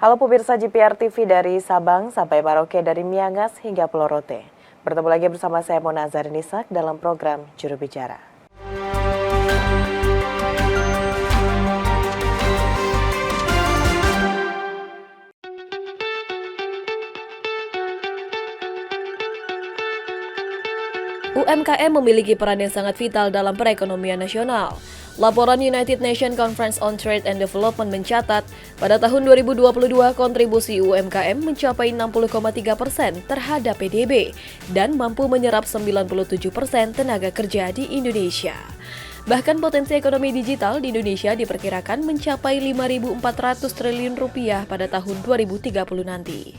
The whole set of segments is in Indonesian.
Halo pemirsa GPR TV dari Sabang sampai Merauke, dari Miangas hingga Pulau Rote. Bertemu lagi bersama saya Mona Zarinisak dalam program Juru Bicara. UMKM memiliki peran yang sangat vital dalam perekonomian nasional. Laporan United Nations Conference on Trade and Development mencatat, pada tahun 2022 kontribusi UMKM mencapai 60,3% terhadap PDB dan mampu menyerap 97% tenaga kerja di Indonesia. Bahkan potensi ekonomi digital di Indonesia diperkirakan mencapai 5.400 triliun rupiah pada tahun 2030 nanti.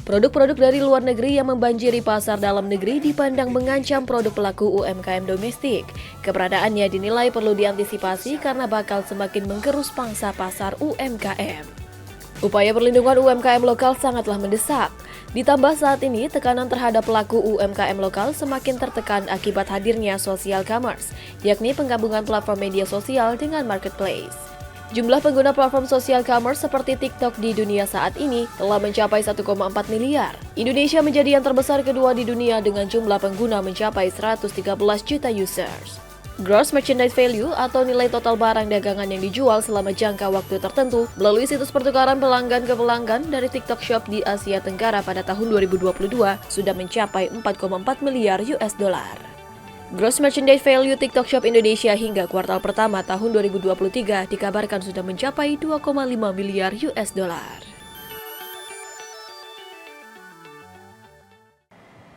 Produk-produk dari luar negeri yang membanjiri pasar dalam negeri dipandang mengancam produk pelaku UMKM domestik. Keberadaannya dinilai perlu diantisipasi karena bakal semakin menggerus pangsa pasar UMKM. Upaya perlindungan UMKM lokal sangatlah mendesak. Ditambah saat ini tekanan terhadap pelaku UMKM lokal semakin tertekan akibat hadirnya social commerce, yakni penggabungan platform media sosial dengan marketplace. Jumlah pengguna platform social commerce seperti TikTok di dunia saat ini telah mencapai 1,4 miliar. Indonesia menjadi yang terbesar kedua di dunia dengan jumlah pengguna mencapai 113 juta users. Gross Merchandise Value atau nilai total barang dagangan yang dijual selama jangka waktu tertentu melalui situs pertukaran pelanggan ke pelanggan dari TikTok Shop di Asia Tenggara pada tahun 2022 sudah mencapai 4,4 miliar US dollar. Gross Merchandise Value TikTok Shop Indonesia hingga kuartal pertama tahun 2023 dikabarkan sudah mencapai 2,5 miliar US dollar.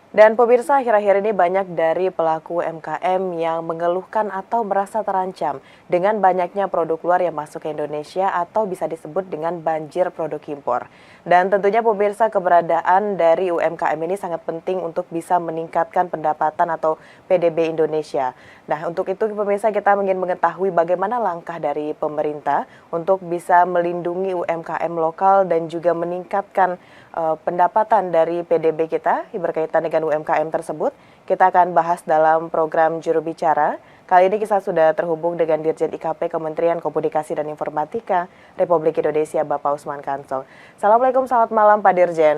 Dan pemirsa, akhir-akhir ini banyak dari pelaku UMKM yang mengeluhkan atau merasa terancam dengan banyaknya produk luar yang masuk ke Indonesia atau bisa disebut dengan banjir produk impor. Dan tentunya pemirsa, keberadaan dari UMKM ini sangat penting untuk bisa meningkatkan pendapatan atau PDB Indonesia. Nah, untuk itu pemirsa, kita ingin mengetahui bagaimana langkah dari pemerintah untuk bisa melindungi UMKM lokal dan juga meningkatkan pendapatan dari PDB kita berkaitan dengan UMKM tersebut. Kita akan bahas dalam program Juru Bicara. Kali ini kita sudah terhubung dengan Dirjen IKP Kementerian Komunikasi dan Informatika Republik Indonesia, Bapak Usman Kansong. Assalamualaikum, selamat malam Pak Dirjen.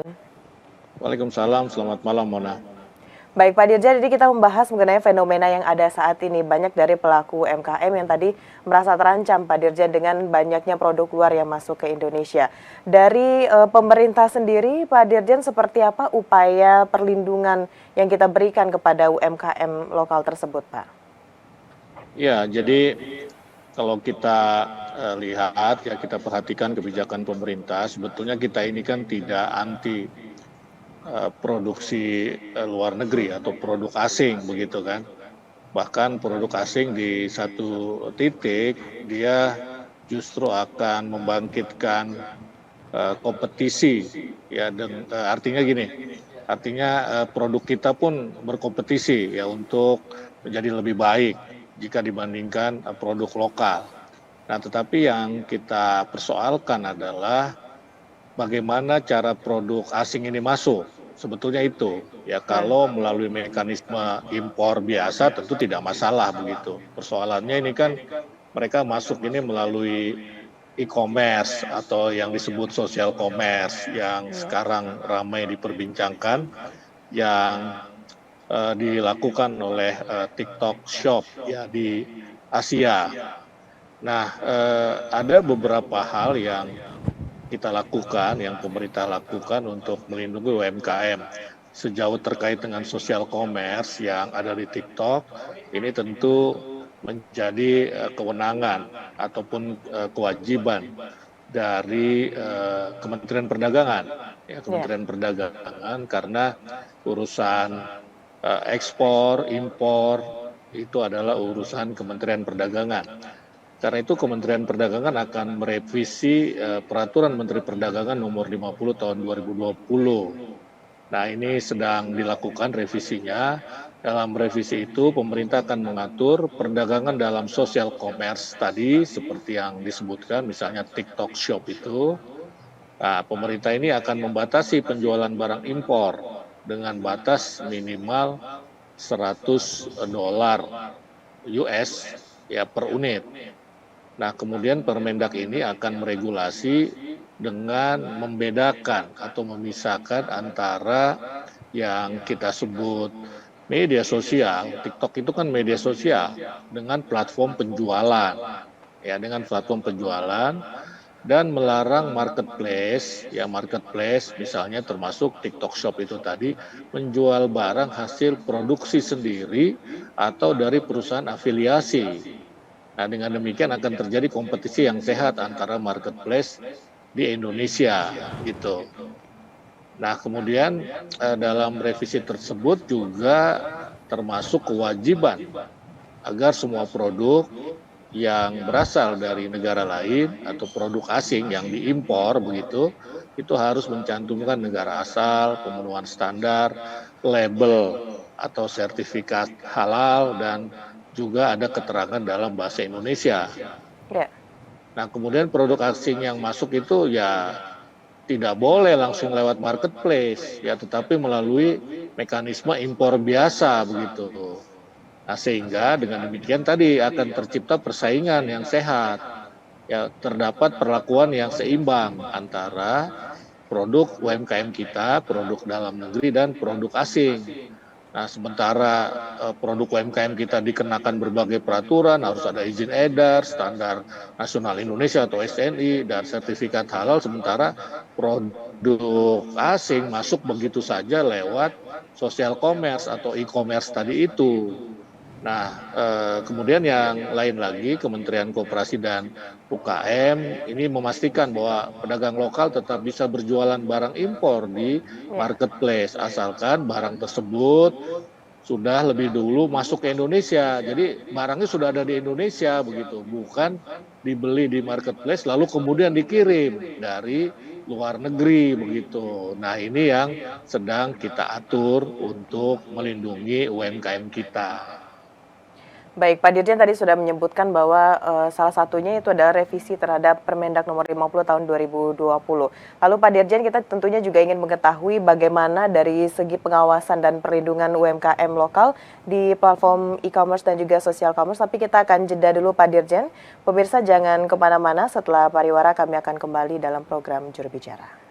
Waalaikumsalam, selamat malam Mona. Baik Pak Dirjen, jadi kita membahas mengenai fenomena yang ada saat ini. Banyak dari pelaku UMKM yang tadi merasa terancam Pak Dirjen dengan banyaknya produk luar yang masuk ke Indonesia. Dari pemerintah sendiri Pak Dirjen, seperti apa upaya perlindungan yang kita berikan kepada UMKM lokal tersebut Pak? Ya, jadi kalau kita lihat, ya kita perhatikan kebijakan pemerintah, sebetulnya kita ini kan tidak anti produksi luar negeri atau produk asing begitu kan. Bahkan produk asing di satu titik dia justru akan membangkitkan kompetisi ya, dan artinya gini. Artinya produk kita pun berkompetisi ya untuk menjadi lebih baik jika dibandingkan produk lokal. Nah, tetapi yang kita persoalkan adalah bagaimana cara produk asing ini masuk. Sebetulnya itu, ya kalau melalui mekanisme impor biasa tentu tidak masalah begitu. Persoalannya ini kan mereka masuk ini melalui e-commerce atau yang disebut social commerce yang sekarang ramai diperbincangkan, yang dilakukan oleh TikTok Shop ya di Asia. Nah, ada beberapa hal yang kita lakukan, yang pemerintah lakukan untuk melindungi UMKM. Sejauh terkait dengan social commerce yang ada di TikTok, ini tentu menjadi kewenangan ataupun kewajiban dari Kementerian Perdagangan. Ya, Kementerian Perdagangan karena urusan ekspor, impor, itu adalah urusan Kementerian Perdagangan. Karena itu Kementerian Perdagangan akan merevisi Peraturan Menteri Perdagangan nomor 50 tahun 2020. Nah, ini sedang dilakukan revisinya. Dalam revisi itu pemerintah akan mengatur perdagangan dalam social commerce tadi seperti yang disebutkan, misalnya TikTok Shop itu. Nah, pemerintah ini akan membatasi penjualan barang impor dengan batas minimal $100 US ya per unit. Nah, kemudian Permendak ini akan meregulasi dengan membedakan atau memisahkan antara yang kita sebut media sosial. TikTok itu kan media sosial dengan platform penjualan, ya, dengan platform penjualan, dan melarang marketplace, ya, marketplace misalnya termasuk TikTok Shop itu tadi, menjual barang hasil produksi sendiri atau dari perusahaan afiliasi. Nah, dengan demikian akan terjadi kompetisi yang sehat antara marketplace di Indonesia, gitu. Nah, kemudian dalam revisi tersebut juga termasuk kewajiban agar semua produk yang berasal dari negara lain atau produk asing yang diimpor begitu, itu harus mencantumkan negara asal, pemenuhan standar, label atau sertifikat halal, dan juga ada keterangan dalam bahasa Indonesia. Ya. Nah, kemudian produk asing yang masuk itu ya tidak boleh langsung lewat marketplace, ya, tetapi melalui mekanisme impor biasa begitu. Nah, sehingga dengan demikian tadi akan tercipta persaingan yang sehat, ya, terdapat perlakuan yang seimbang antara produk UMKM kita, produk dalam negeri, dan produk asing. Nah, sementara produk UMKM kita dikenakan berbagai peraturan, harus ada izin edar, standar nasional Indonesia atau SNI, dan sertifikat halal, sementara produk asing masuk begitu saja lewat social commerce atau e-commerce tadi itu. Nah, kemudian yang lain lagi, Kementerian Koperasi dan UKM ini memastikan bahwa pedagang lokal tetap bisa berjualan barang impor di marketplace, asalkan barang tersebut sudah lebih dulu masuk ke Indonesia. Jadi barangnya sudah ada di Indonesia begitu, bukan dibeli di marketplace lalu kemudian dikirim dari luar negeri begitu. Nah, ini yang sedang kita atur untuk melindungi UMKM kita. Baik, Pak Dirjen tadi sudah menyebutkan bahwa salah satunya itu adalah revisi terhadap Permendak nomor 50 tahun 2020. Lalu Pak Dirjen, kita tentunya juga ingin mengetahui bagaimana dari segi pengawasan dan perlindungan UMKM lokal di platform e-commerce dan juga social commerce. Tapi kita akan jeda dulu Pak Dirjen. Pemirsa jangan kemana-mana, setelah pariwara kami akan kembali dalam program Juru Bicara.